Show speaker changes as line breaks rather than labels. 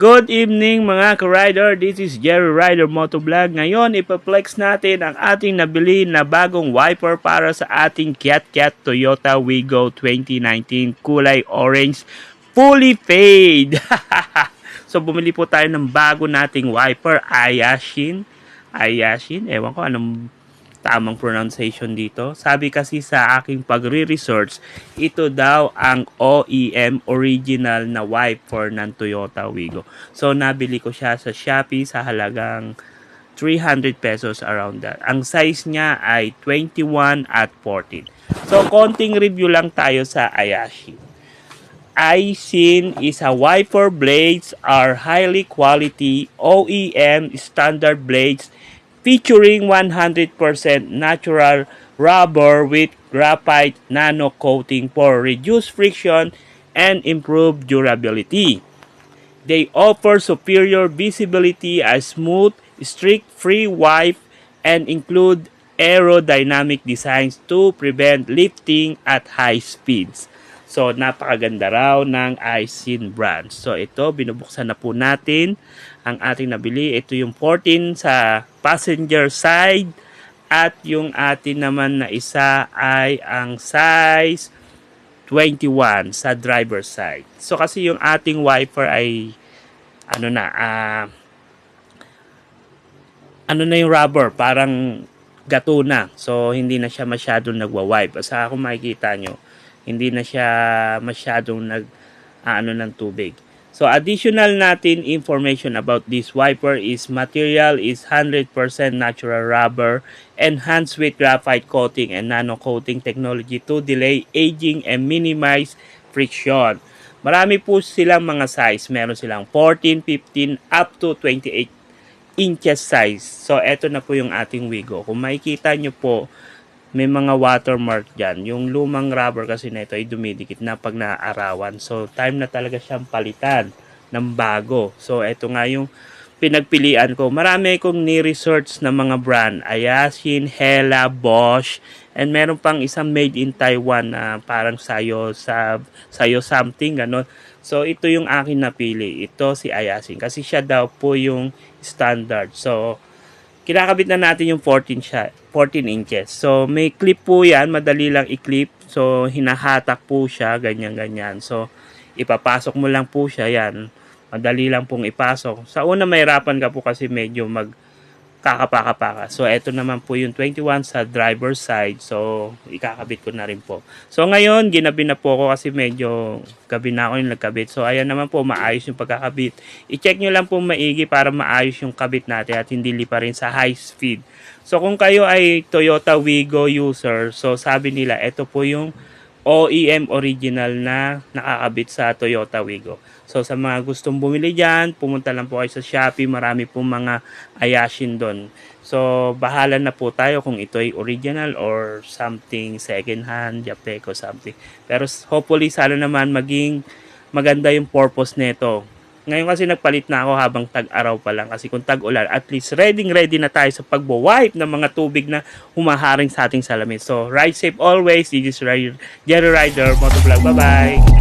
Good evening mga ka-rider, this is Jerry Rider Motovlog. Ngayon ipaplex natin ang ating nabili na bagong wiper para sa ating Kiat Toyota Wigo 2019 kulay orange, fully fade. So bumili po tayo ng bago nating wiper, Ayashin, ewan ko anong tamang pronunciation dito. Sabi kasi sa aking pagre-research, ito daw ang OEM original na wiper ng Toyota Wigo. So nabili ko siya sa Shopee sa halagang 300 pesos around that. Ang size niya ay 21 at 14. So konting review lang tayo sa Ayashin. Ayashin is a wiper blades are highly quality OEM standard blades featuring 100% natural rubber with graphite nano coating for reduced friction and improved durability. They offer superior visibility, a smooth, streak-free wipe, and include aerodynamic designs to prevent lifting at high speeds. So, napakaganda raw ng Ayashin brand. So, ito, binubuksan na po natin ang ating nabili. Ito yung 14 sa passenger side at yung atin naman na isa ay ang size 21 sa driver side. So, kasi yung ating wiper ay ano na yung rubber, parang gato na. So, hindi na siya masyadong nagwa-wipe. Sa kung makikita nyo, hindi na siya masyadong ng tubig. So additional natin information about this wiper is material is 100% natural rubber enhanced with graphite coating and nano coating technology to delay aging and minimize friction. Marami po silang mga size. Meron silang 14, 15 up to 28 inches size. So eto na po yung ating Wigo. Kung makikita nyo po, may mga watermark dyan. Yung lumang rubber kasi na ito ay dumidikit na pag naaarawan. So, time na talaga siyang palitan ng bago. So, ito nga yung pinagpilian ko. Marami kong ni-research na mga brand. Ayashin, Hella, Bosch, and meron pang isang made in Taiwan na parang sayo something, gano'n. So, ito yung akin napili. Ito si Ayashin. Kasi siya daw po yung standard. So, kinakabit na natin yung 14 inches. So, may clip po yan. Madali lang i-clip. So, hinahatak po siya. Ganyan. So, ipapasok mo lang po siya. Yan. Madali lang pong ipasok. Sa una, mahirapan ka po kasi medyo kakapaka-paka. So, eto naman po yung 21 sa driver side. So, ikakabit ko na rin po. So, ngayon, ginabi na po ako kasi medyo gabi na ako yung nagkabit. So, ayan naman po, maayos yung pagkakabit. I-check nyo lang po maigi para maayos yung kabit natin at hindi lipa rin sa high speed. So, kung kayo ay Toyota Wigo user, so sabi nila, ito po yung OEM original na nakakabit sa Toyota Wigo. So sa mga gustong bumili dyan, pumunta lang po kayo sa Shopee. Marami pong mga Ayashin doon. So bahala na po tayo kung ito ay original or something second hand, Japeco something. Pero hopefully sana naman maging maganda yung purpose nito. Ngayon kasi nagpalit na ako habang tag-araw pa lang. Kasi kung tag-ulan, at least ready na tayo sa pagbo-wipe ng mga tubig na humaharing sa ating salamin. So, ride safe always. This is Jerry Rider Motovlog. Bye-bye!